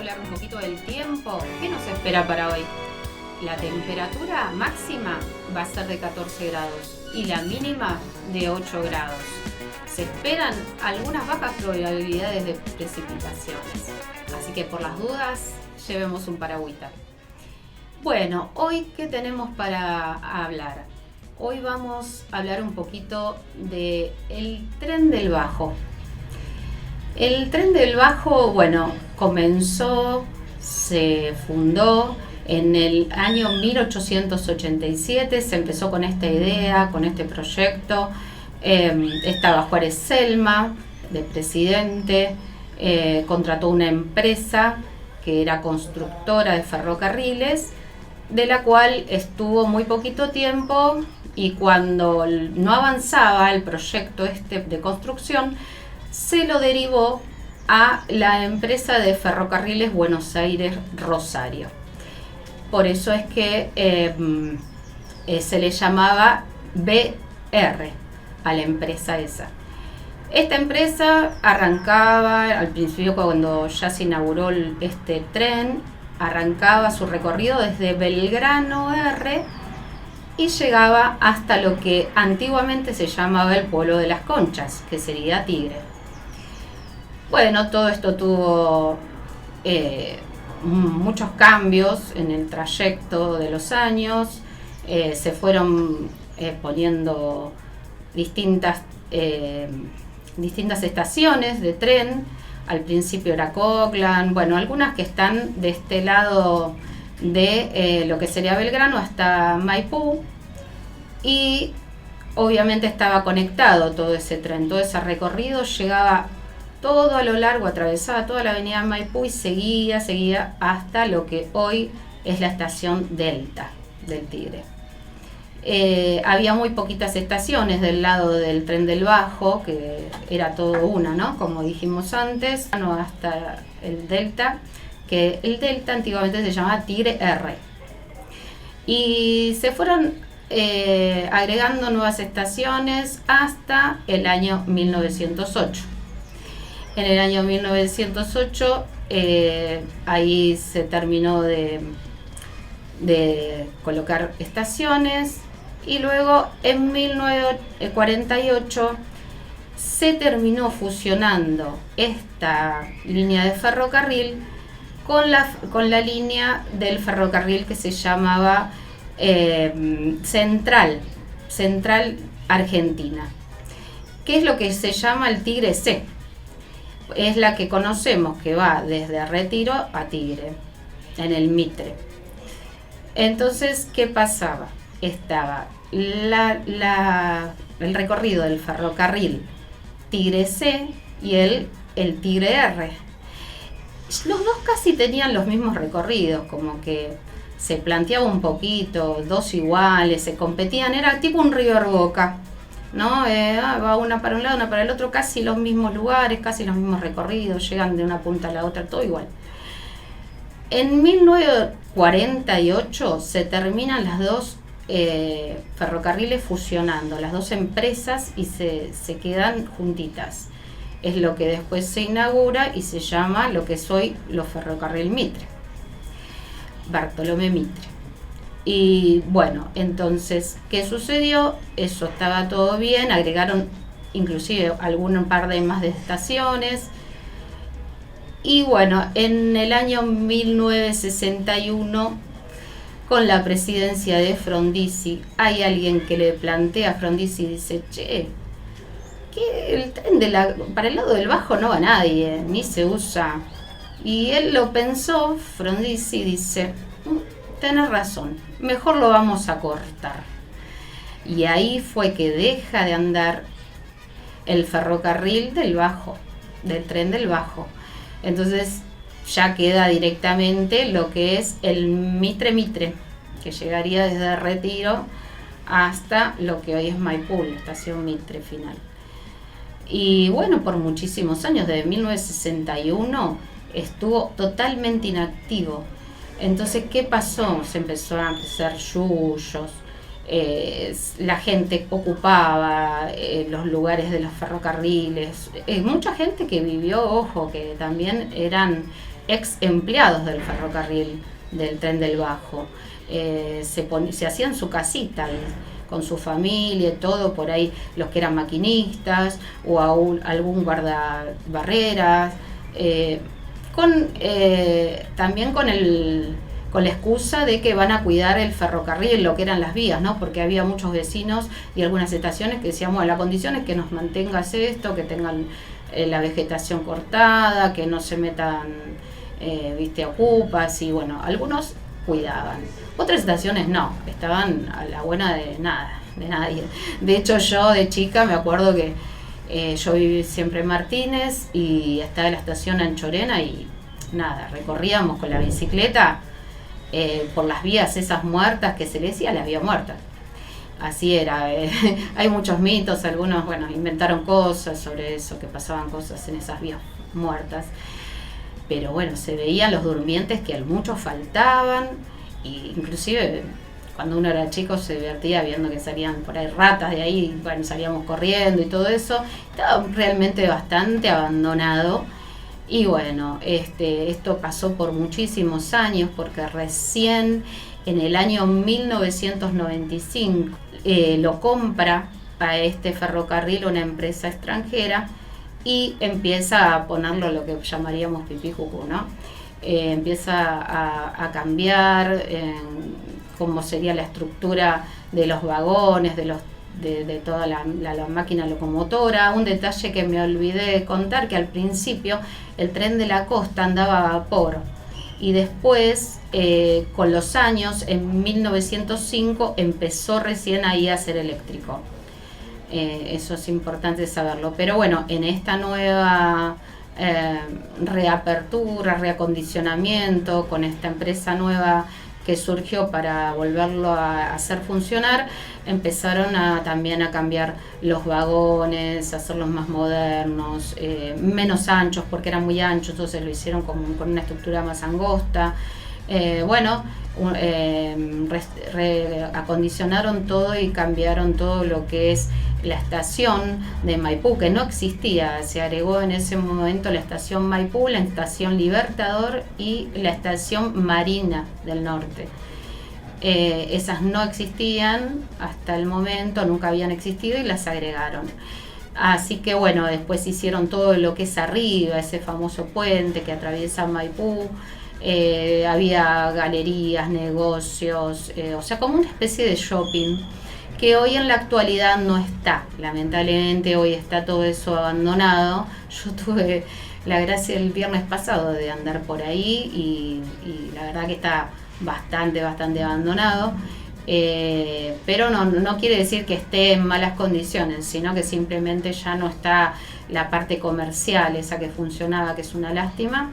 hablar un poquito del tiempo. ¿Qué nos espera para hoy? La temperatura máxima va a ser de 14 grados y la mínima de 8 grados. Se esperan algunas bajas probabilidades de precipitaciones, así que por las dudas llevemos un paragüita. Bueno, hoy ¿qué tenemos para hablar? Hoy vamos a hablar un poquito del tren del Bajo. El tren del Bajo, bueno, se fundó en el año 1887, se empezó con esta idea, con este proyecto. Estaba Juárez Celma de presidente, contrató una empresa que era constructora de ferrocarriles, de la cual estuvo muy poquito tiempo, y cuando no avanzaba el proyecto de construcción, se lo derivó a la empresa de ferrocarriles Buenos Aires-Rosario. Por eso es que se le llamaba BR a la empresa esa. Esta empresa arrancaba, al principio cuando ya se inauguró este tren, arrancaba su recorrido desde Belgrano R y llegaba hasta lo que antiguamente se llamaba el pueblo de las Conchas, que sería Tigre. Bueno, todo esto tuvo muchos cambios en el trayecto de los años. Se fueron poniendo distintas estaciones de tren. Al principio era Coglan, bueno, algunas que están de este lado de lo que sería Belgrano hasta Maipú, y obviamente estaba conectado todo ese tren, todo ese recorrido llegaba todo a lo largo, atravesaba toda la avenida Maipú y seguía hasta lo que hoy es la estación Delta del Tigre. Había muy poquitas estaciones del lado del tren del Bajo, que era todo una, ¿no? Como dijimos antes, hasta el Delta, que el Delta antiguamente se llamaba Tigre R. Y se fueron agregando nuevas estaciones hasta el año 1908. En el año 1908 ahí se terminó de colocar estaciones, y luego en 1948 se terminó fusionando esta línea de ferrocarril con la línea del ferrocarril que se llamaba Central Argentina, que es lo que se llama el Tigre C. Es la que conocemos, que va desde Retiro a Tigre, en el Mitre. Entonces, ¿qué pasaba? Estaba el recorrido del ferrocarril Tigre C y el Tigre R. Los dos casi tenían los mismos recorridos, como que se planteaba un poquito, dos iguales, se competían, era tipo un River Boca, ¿no? Va una para un lado, una para el otro, casi los mismos lugares, casi los mismos recorridos, llegan de una punta a la otra, todo igual. En 1948 se terminan las dos ferrocarriles fusionando, las dos empresas, y se quedan juntitas. Es lo que después se inaugura y se llama lo que es hoy los Ferrocarril Mitre, Bartolomé Mitre. Y bueno, entonces, ¿qué sucedió? Eso estaba todo bien, agregaron inclusive un par de más de estaciones. Y bueno, en el año 1961, con la presidencia de Frondizi, hay alguien que le plantea a Frondizi y dice: che, que el tren para el lado del Bajo no va nadie, ni se usa. Y él lo pensó, Frondizi, dice: tenés razón, mejor lo vamos a cortar. Y ahí fue que deja de andar el ferrocarril del Bajo, del tren del Bajo. Entonces ya queda directamente lo que es el Mitre, que llegaría desde Retiro hasta lo que hoy es Maipú, la estación Mitre final. Y bueno, por muchísimos años, desde 1961, estuvo totalmente inactivo. Entonces, ¿qué pasó? Se empezó a hacer yuyos, la gente ocupaba los lugares de los ferrocarriles, mucha gente que vivió, ojo, que también eran ex empleados del ferrocarril, del Tren del Bajo. Se hacían su casita ahí, con su familia y todo, por ahí los que eran maquinistas o algún guardabarreras, también con la excusa de que van a cuidar el ferrocarril, lo que eran las vías, ¿no? Porque había muchos vecinos y algunas estaciones que decían, bueno, la condición es que nos mantengas esto, que tengan la vegetación cortada, que no se metan, ocupas, y bueno, algunos cuidaban. Otras estaciones no, estaban a la buena de nada, de nadie. De hecho, yo de chica me acuerdo que yo viví siempre en Martínez y estaba la estación Anchorena y nada, recorríamos con la bicicleta por las vías esas muertas, que se le decía las vías muertas. Así era. Hay muchos mitos, algunos, bueno, inventaron cosas sobre eso, que pasaban cosas en esas vías muertas. Pero bueno, se veían los durmientes que muchos faltaban, e inclusive cuando uno era chico se divertía viendo que salían por ahí ratas de ahí, bueno, salíamos corriendo y todo eso. Estaba realmente bastante abandonado. Y bueno, esto pasó por muchísimos años, porque recién en el año 1995 lo compra a este ferrocarril una empresa extranjera y empieza a ponerlo lo que llamaríamos pipí cucú, ¿no? Empieza a cambiar cómo sería la estructura de los vagones, de toda la máquina locomotora. Un detalle que me olvidé de contar, que al principio el tren de la costa andaba a vapor y después con los años, en 1905 empezó recién ahí a ser eléctrico. Eso es importante saberlo. Pero bueno, en esta nueva reapertura, reacondicionamiento, con esta empresa nueva que surgió para volverlo a hacer funcionar, empezaron también a cambiar los vagones, a hacerlos más modernos, menos anchos, porque eran muy anchos, entonces lo hicieron con una estructura más angosta. Acondicionaron todo y cambiaron todo lo que es la estación de Maipú, que no existía. Se agregó en ese momento la estación Maipú, la estación Libertador y la estación Marina del Norte. Esas no existían hasta el momento, nunca habían existido, y las agregaron. Así que bueno, después hicieron todo lo que es arriba, ese famoso puente que atraviesa Maipú. Había galerías, negocios, o sea, como una especie de shopping, que hoy en la actualidad no está. Lamentablemente hoy está todo eso abandonado. Yo tuve la gracia el viernes pasado de andar por ahí y la verdad que está bastante abandonado. Pero no quiere decir que esté en malas condiciones, sino que simplemente ya no está la parte comercial, esa que funcionaba, que es una lástima.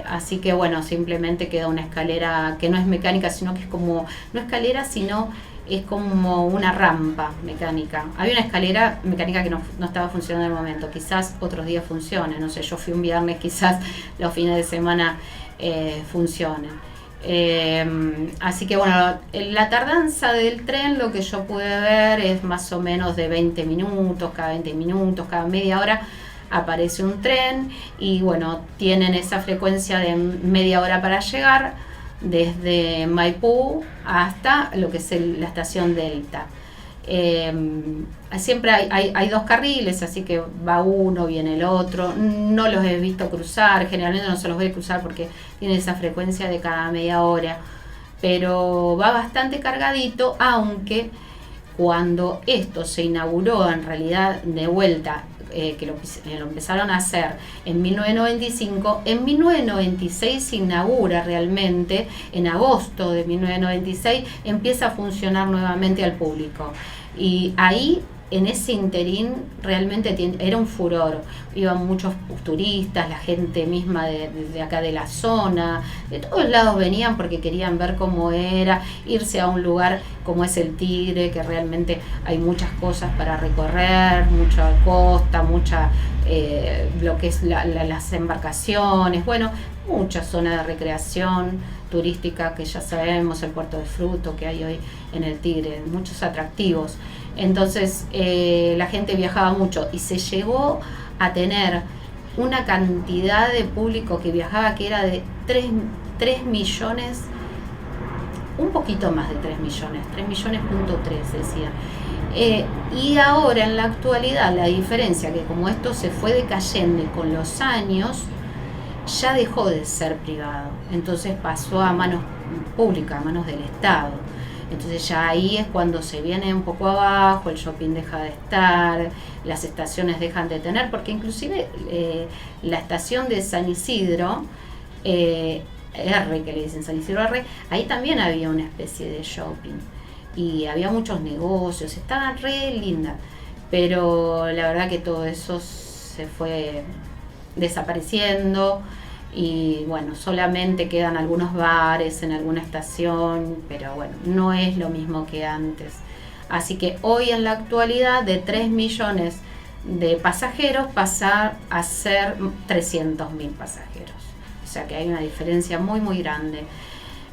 Así que bueno, simplemente queda una escalera que no es mecánica, sino que es como, no escalera, sino es como una rampa mecánica. Había una escalera mecánica que no estaba funcionando en el momento, quizás otros días funcione, no sé, yo fui un viernes, quizás los fines de semana funcionen. Así que bueno, la tardanza del tren, lo que yo pude ver, es más o menos de 20 minutos, cada 20 minutos, cada media hora aparece un tren, y bueno, tienen esa frecuencia de media hora para llegar desde Maipú hasta lo que es la estación Delta. Siempre hay dos carriles, así que va uno, viene el otro. No los he visto cruzar, generalmente no se los voy a cruzar porque tiene esa frecuencia de cada media hora, pero va bastante cargadito, aunque cuando esto se inauguró en realidad de vuelta, que lo empezaron a hacer en 1995, en 1996 se inaugura realmente, en agosto de 1996 empieza a funcionar nuevamente al público, y ahí en ese interín realmente era un furor. Iban muchos turistas, la gente misma de acá de la zona, de todos lados venían porque querían ver cómo era, irse a un lugar como es el Tigre, que realmente hay muchas cosas para recorrer, mucha costa, lo que es las embarcaciones, bueno, mucha zona de recreación turística, que ya sabemos, el puerto de Fruto que hay hoy en el Tigre, muchos atractivos. Entonces la gente viajaba mucho y se llegó a tener una cantidad de público que viajaba que era de 3 millones, un poquito más de 3 millones, 3 millones punto 3 decía. Y ahora en la actualidad la diferencia que como esto se fue decayendo con los años, ya dejó de ser privado, entonces pasó a manos públicas, a manos del Estado. Entonces ya ahí es cuando se viene un poco abajo, el shopping deja de estar, las estaciones dejan de tener, porque inclusive la estación de San Isidro, R, que le dicen San Isidro R, ahí también había una especie de shopping y había muchos negocios, estaba re linda, pero la verdad que todo eso se fue desapareciendo. Y bueno, solamente quedan algunos bares en alguna estación, pero bueno, no es lo mismo que antes. Así que hoy en la actualidad de 3 millones de pasajeros pasar a ser 300.000 pasajeros. O sea que hay una diferencia muy muy grande.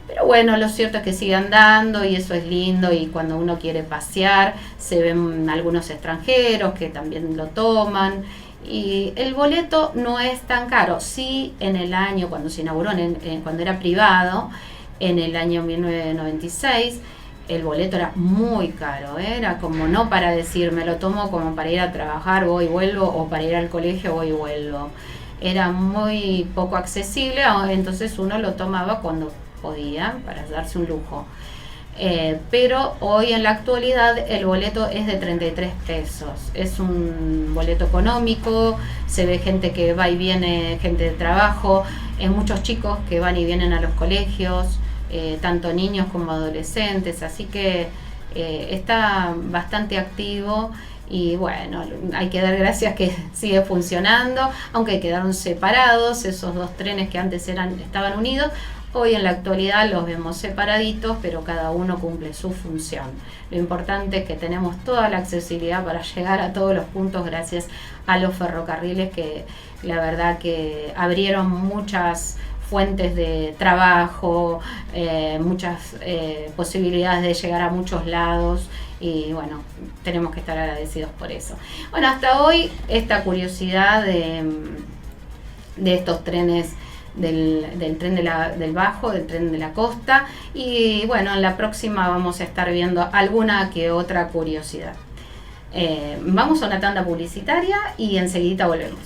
Pero bueno, lo cierto es que sigue andando y eso es lindo, y cuando uno quiere pasear se ven algunos extranjeros que también lo toman. Y el boleto no es tan caro. Sí, en el año, cuando se inauguró, cuando era privado, en el año 1996, el boleto era muy caro. Era como no para decir, me lo tomo como para ir a trabajar, voy y vuelvo, o para ir al colegio, voy y vuelvo. Era muy poco accesible, entonces uno lo tomaba cuando podía, para darse un lujo. Pero hoy en la actualidad el boleto es de 33 pesos. Es un boleto económico, se ve gente que va y viene, gente de trabajo, muchos chicos que van y vienen a los colegios, tanto niños como adolescentes, así que está bastante activo. Y bueno, hay que dar gracias que sigue funcionando, aunque quedaron separados esos dos trenes que antes estaban unidos. Hoy en la actualidad los vemos separaditos, pero cada uno cumple su función. Lo importante es que tenemos toda la accesibilidad para llegar a todos los puntos gracias a los ferrocarriles, que la verdad que abrieron muchas fuentes de trabajo, muchas posibilidades de llegar a muchos lados, y bueno, tenemos que estar agradecidos por eso. Bueno, hasta hoy esta curiosidad de estos trenes, del tren del Bajo, del tren de la costa, y bueno, en la próxima vamos a estar viendo alguna que otra curiosidad. Vamos a una tanda publicitaria y enseguida volvemos.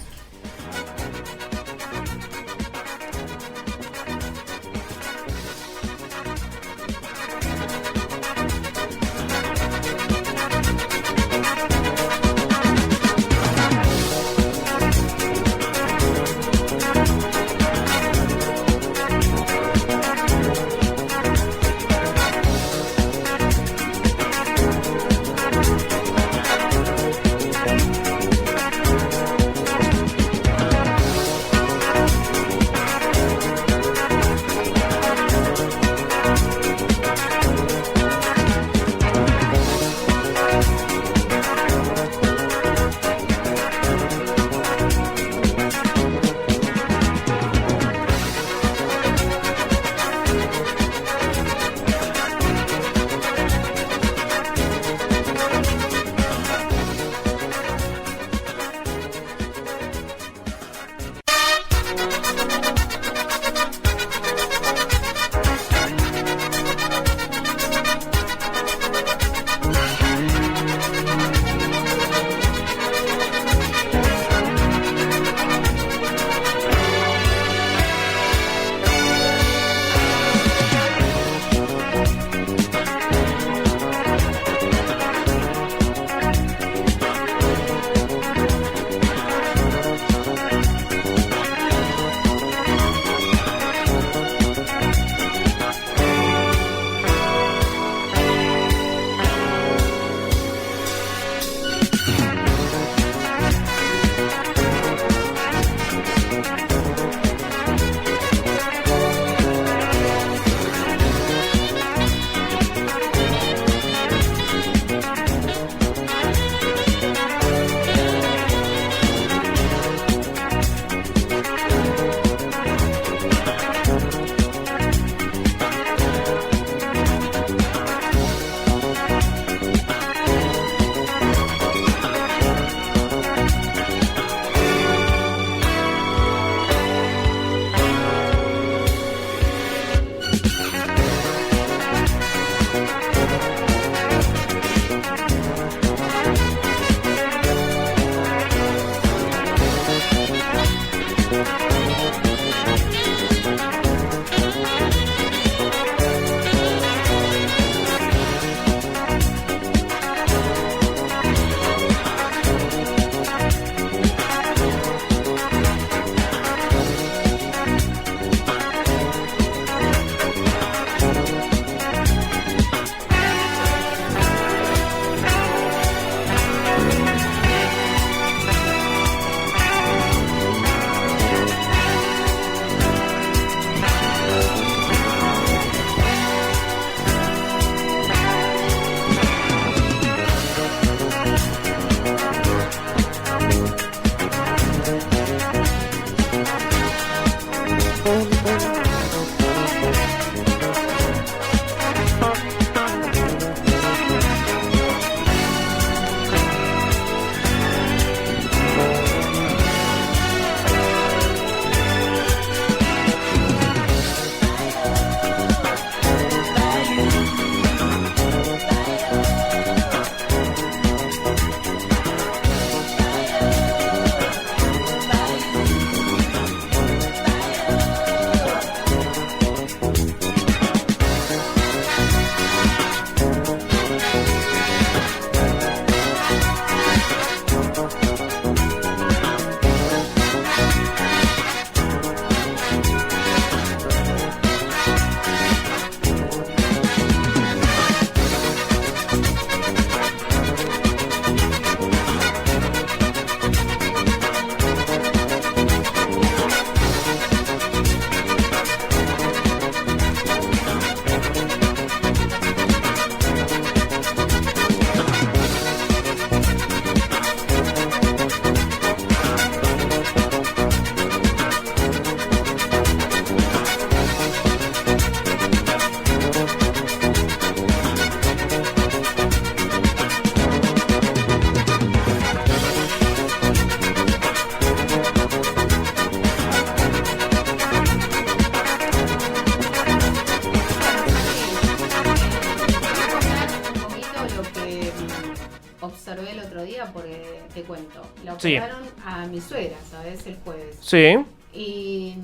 cuento. La Sí. operaron a mi suegra, ¿sabes? El jueves. Sí. Y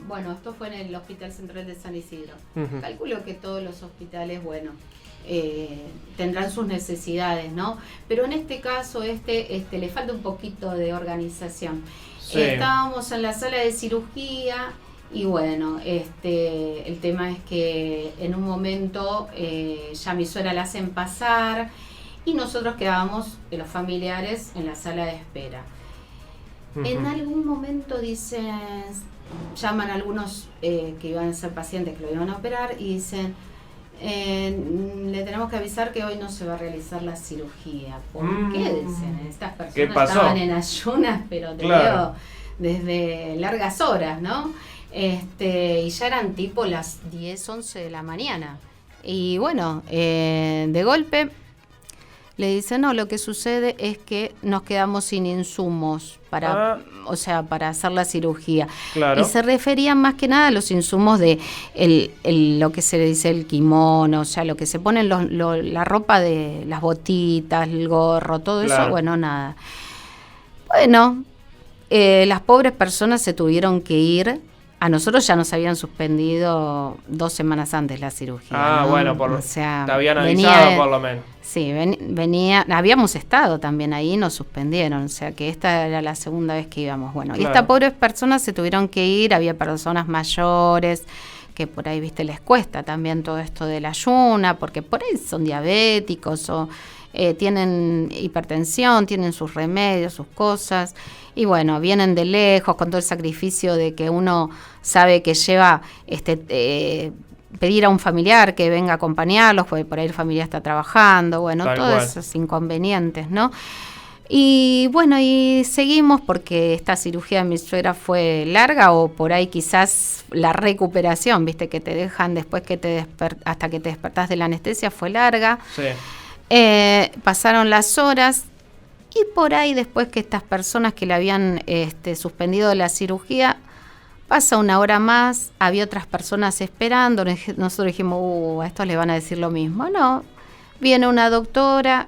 bueno, esto fue en el Hospital Central de San Isidro. Ujú. Calculo que todos los hospitales, bueno, tendrán sus necesidades, ¿no? Pero en este caso, le falta un poquito de organización. Sí. Estábamos en la sala de cirugía y bueno, el tema es que en un momento ya mi suegra la hacen pasar y nosotros quedábamos, los familiares, en la sala de espera. Ujú. En algún momento llaman a algunos que iban a ser pacientes que lo iban a operar y dicen, le tenemos que avisar que hoy no se va a realizar la cirugía. ¿Por qué? Dicen, estas ¿Qué personas pasó? estaban en ayunas, pero te Claro. digo, desde largas horas, ¿no? Y ya eran tipo las 10, 11 de la mañana. Y bueno, de golpe le dicen, no, lo que sucede es que nos quedamos sin insumos para hacer la cirugía. Claro. Y se referían más que nada a los insumos de lo que se le dice el kimono, o sea, lo que se ponen la ropa de las botitas, el gorro, todo Claro. eso, bueno, nada. Bueno, las pobres personas se tuvieron que ir. A nosotros ya nos habían suspendido 2 semanas antes la cirugía. ¿no? Bueno, O sea, te habían avisado por lo menos. Sí, habíamos estado también ahí y nos suspendieron, o sea que esta era la segunda vez que íbamos. Bueno, Claro. y estas pobres personas se tuvieron que ir, había personas mayores que por ahí, viste, les cuesta también todo esto de la ayuna, porque por ahí son diabéticos o tienen hipertensión, tienen sus remedios, sus cosas, y bueno, vienen de lejos con todo el sacrificio de que uno sabe que lleva pedir a un familiar que venga a acompañarlos, porque por ahí el familiar está trabajando, bueno, Tal todos cual. esos inconvenientes, ¿no? Y bueno, y seguimos porque esta cirugía de mi suegra fue larga o por ahí quizás la recuperación, viste, que te dejan después que hasta que te despertás de la anestesia fue larga. Sí. Pasaron las horas y por ahí después que estas personas que le habían suspendido la cirugía, pasa una hora más, había otras personas esperando, nosotros dijimos, a estos le van a decir lo mismo. No, viene una doctora,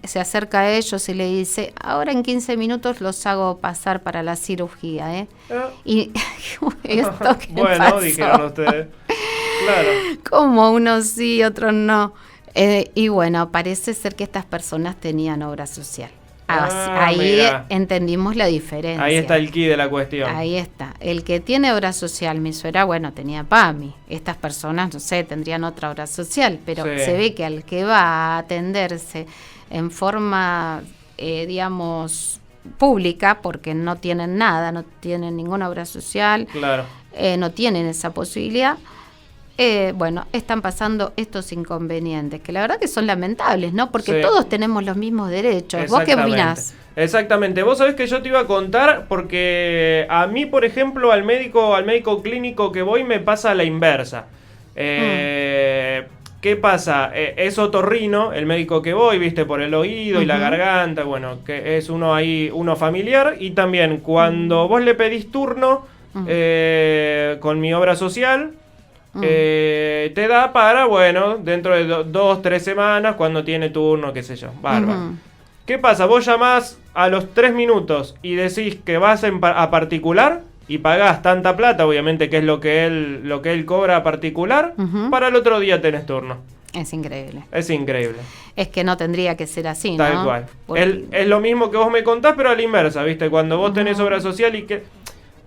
se acerca a ellos y le dice, ahora en 15 minutos los hago pasar para la cirugía, ¿eh? Y esto que bueno, pasó, dijeron ustedes. Claro. como unos sí, otros no. Y bueno, parece ser que estas personas tenían obra social. Ahí mirá. entendimos la diferencia. Ahí está el quid de la cuestión. Ahí está. El que tiene obra social, mi suegra, bueno, tenía PAMI. Estas personas, no sé, tendrían otra obra social, pero Sí. se ve que al que va a atenderse en forma, digamos, pública, porque no tienen nada, no tienen ninguna obra social, Claro. no tienen esa posibilidad. Bueno, están pasando estos inconvenientes, que la verdad que son lamentables, ¿no? Porque Sí. todos tenemos los mismos derechos. ¿Vos qué Exactamente. opinás? Exactamente. Vos sabés que yo te iba a contar porque a mí, por ejemplo, al médico clínico que voy me pasa la inversa. ¿Qué pasa? Es otorrino, el médico que voy, viste, por el oído y la garganta, bueno, que es uno familiar, y también cuando vos le pedís turno con mi obra social, te da para, bueno, dentro de 2, 3 semanas, cuando tiene turno, qué sé yo, bárbaro. ¿Qué pasa? Vos llamás a los 3 minutos y decís que vas a particular y pagás tanta plata, obviamente, que es lo que él cobra a particular, para el otro día tenés turno. Es increíble. Es increíble. Es que no tendría que ser así, ¿no? Tal cual. Porque- Es lo mismo que vos me contás, pero a la inversa, ¿viste? Cuando vos tenés obra social y que...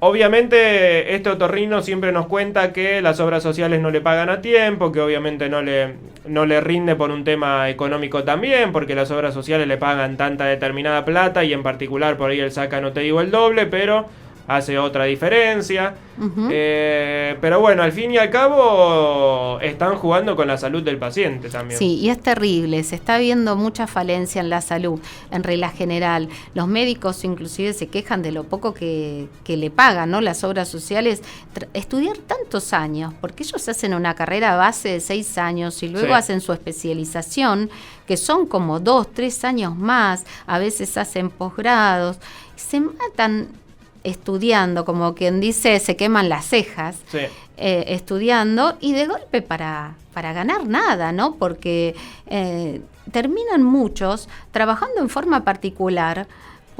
Obviamente este otorrino siempre nos cuenta que las obras sociales no le pagan a tiempo, que obviamente no le rinde por un tema económico también, porque las obras sociales le pagan tanta determinada plata y en particular por ahí él saca, no te digo el doble, pero hace otra diferencia. Pero bueno, al fin y al cabo están jugando con la salud del paciente también. Sí, y es terrible, se está viendo mucha falencia en la salud, en regla general. Los médicos inclusive se quejan de lo poco que le pagan, ¿no? Las obras sociales. Estudiar tantos años, porque ellos hacen una carrera base de 6 años y luego Sí. hacen su especialización, que son como 2, 3 años más, a veces hacen posgrados, se matan estudiando, como quien dice, se queman las cejas. Sí. Estudiando y de golpe para ganar nada, ¿no? Porque terminan muchos trabajando en forma particular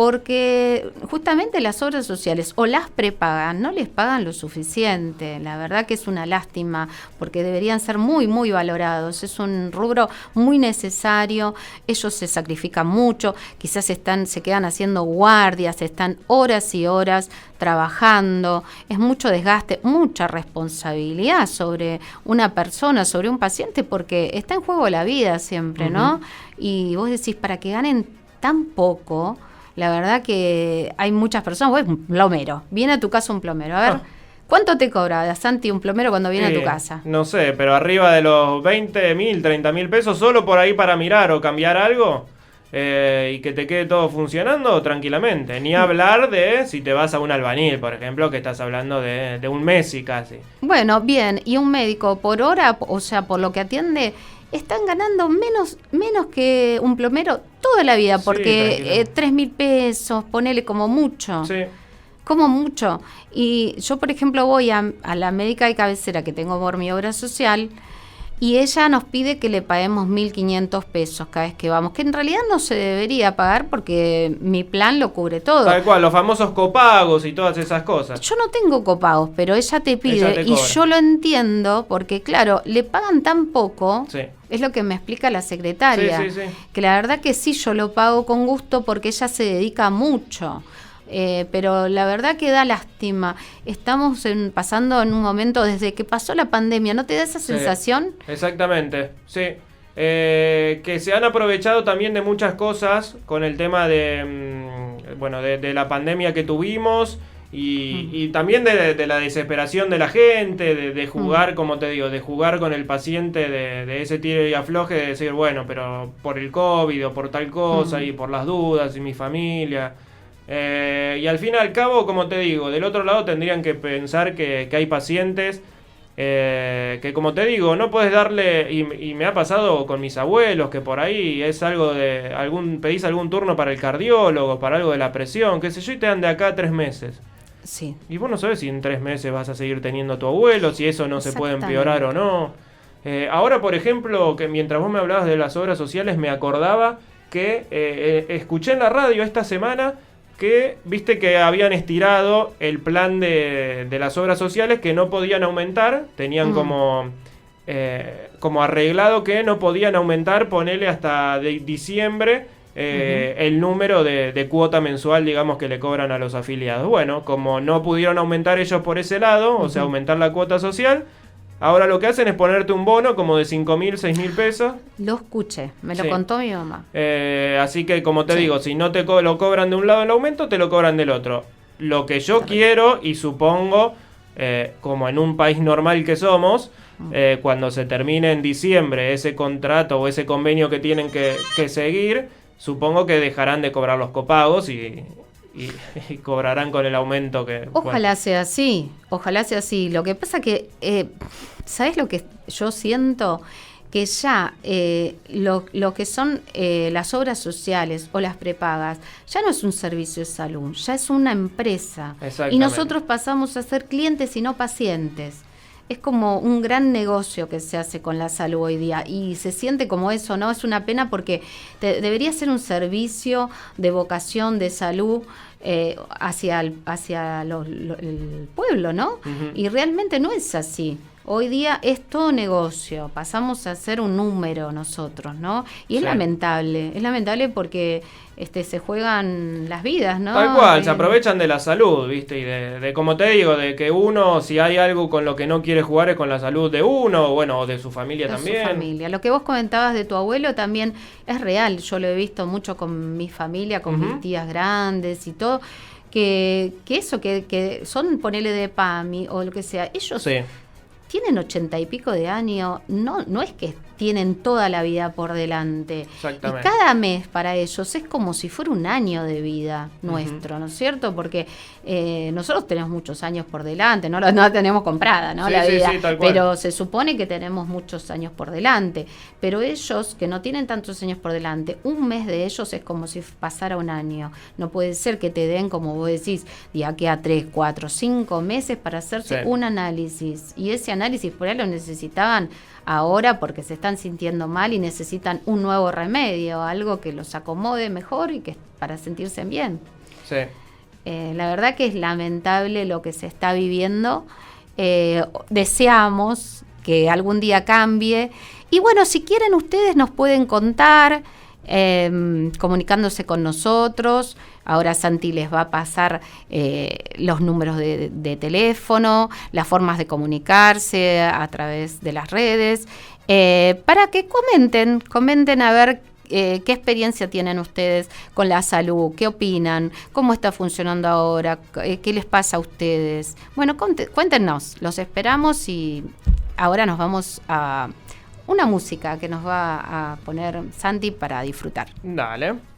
porque justamente las obras sociales o las prepagan, no les pagan lo suficiente. La verdad que es una lástima, porque deberían ser muy, muy valorados. Es un rubro muy necesario, ellos se sacrifican mucho, quizás se quedan haciendo guardias, están horas y horas trabajando, es mucho desgaste, mucha responsabilidad sobre una persona, sobre un paciente, porque está en juego la vida siempre, ¿no? Y vos decís, para que ganen tan poco, la verdad que hay muchas personas, vos, un plomero, viene a tu casa un plomero, a ver, ¿cuánto te cobra, Santi, un plomero cuando viene a tu casa? No sé, pero arriba de los 20.000, 30.000 pesos solo por ahí para mirar o cambiar algo y que te quede todo funcionando tranquilamente. Ni hablar de si te vas a un albañil, por ejemplo, que estás hablando de un Messi casi. Bueno, bien, y un médico por hora, o sea, por lo que atiende, están ganando menos que un plomero toda la vida, porque 3.000 pesos, ponele como mucho. Sí. Como mucho. Y yo, por ejemplo, voy a la médica de cabecera que tengo por mi obra social, y ella nos pide que le paguemos 1.500 pesos cada vez que vamos, que en realidad no se debería pagar porque mi plan lo cubre todo. Tal cual, los famosos copagos y todas esas cosas. Yo no tengo copagos, pero ella te pide, y yo lo entiendo, porque claro, le pagan tan poco, es lo que me explica la secretaria, que la verdad que sí, yo lo pago con gusto porque ella se dedica mucho. Pero la verdad que da lástima. Estamos pasando en un momento desde que pasó la pandemia, ¿no te da esa sensación? Exactamente, sí. Que se han aprovechado también de muchas cosas con el tema de la pandemia que tuvimos y también de la desesperación de la gente, de jugar, como te digo, de jugar con el paciente, de ese tiro y afloje, de decir, bueno, pero por el COVID o por tal cosa y por las dudas y mi familia. Y al fin y al cabo, como te digo, del otro lado tendrían que pensar que hay pacientes que, como te digo, no puedes darle, y me ha pasado con mis abuelos, que por ahí es algo de, pedís algún turno para el cardiólogo, para algo de la presión, qué sé yo, y te dan de acá a 3 meses. Sí. Y vos no sabés si en 3 meses vas a seguir teniendo a tu abuelo, si eso no se puede empeorar o no. Ahora, por ejemplo, que mientras vos me hablabas de las obras sociales, me acordaba que escuché en la radio esta semana que viste que habían estirado el plan de las obras sociales, que no podían aumentar, tenían como arreglado que no podían aumentar, ponele hasta diciembre el número de cuota mensual, digamos, que le cobran a los afiliados. Bueno, como no pudieron aumentar ellos por ese lado, o sea, aumentar la cuota social, ahora lo que hacen es ponerte un bono como de 5.000, 6.000 pesos. Lo escuché, me lo contó mi mamá. Así que, como te digo, si no te lo cobran de un lado el aumento, te lo cobran del otro. Lo que yo quiero, y supongo, como en un país normal que somos, cuando se termine en diciembre ese contrato o ese convenio que tienen que seguir, supongo que dejarán de cobrar los copagos y cobrarán con el aumento que... Ojalá sea así, ojalá sea así. Lo que pasa que, ¿sabes lo que yo siento? Que ya lo que son las obras sociales o las prepagas, ya no es un servicio de salud, ya es una empresa. Y nosotros pasamos a ser clientes y no pacientes. Es como un gran negocio que se hace con la salud hoy día y se siente como eso, ¿no? Es una pena porque debería ser un servicio de vocación de salud hacia el pueblo, ¿no? Y realmente no es así. Hoy día es todo negocio, pasamos a ser un número nosotros, ¿no? Y es lamentable porque se juegan las vidas, ¿no? Tal cual, se aprovechan de la salud, ¿viste? Y de como te digo, de que uno, si hay algo con lo que no quiere jugar es con la salud de uno, o de su familia también. De su familia. Lo que vos comentabas de tu abuelo también es real, yo lo he visto mucho con mi familia, con mis tías grandes y todo, que son, ponele de PAMI o lo que sea, ellos... tienen 80 y pico de años, no es que tienen toda la vida por delante. Exactamente. Y cada mes para ellos es como si fuera un año de vida nuestro, ¿no es cierto? Porque nosotros tenemos muchos años por delante, no la tenemos comprada, ¿no? La vida. Tal cual. Pero se supone que tenemos muchos años por delante. Pero ellos, que no tienen tantos años por delante, un mes de ellos es como si pasara un año. No puede ser que te den, como vos decís, de aquí a 3, 4, 5 meses para hacerse un análisis. Y ese análisis por ahí lo necesitaban ahora porque se están sintiendo mal y necesitan un nuevo remedio, algo que los acomode mejor y que para sentirse bien. Sí. La verdad que es lamentable lo que se está viviendo. Deseamos que algún día cambie. Y bueno, si quieren ustedes nos pueden contar, comunicándose con nosotros. Ahora Santi les va a pasar los números de teléfono, las formas de comunicarse a través de las redes, para que comenten a ver qué experiencia tienen ustedes con la salud, qué opinan, cómo está funcionando ahora, qué les pasa a ustedes. Bueno, cuéntenos, los esperamos y ahora nos vamos a una música que nos va a poner Santi para disfrutar. Dale.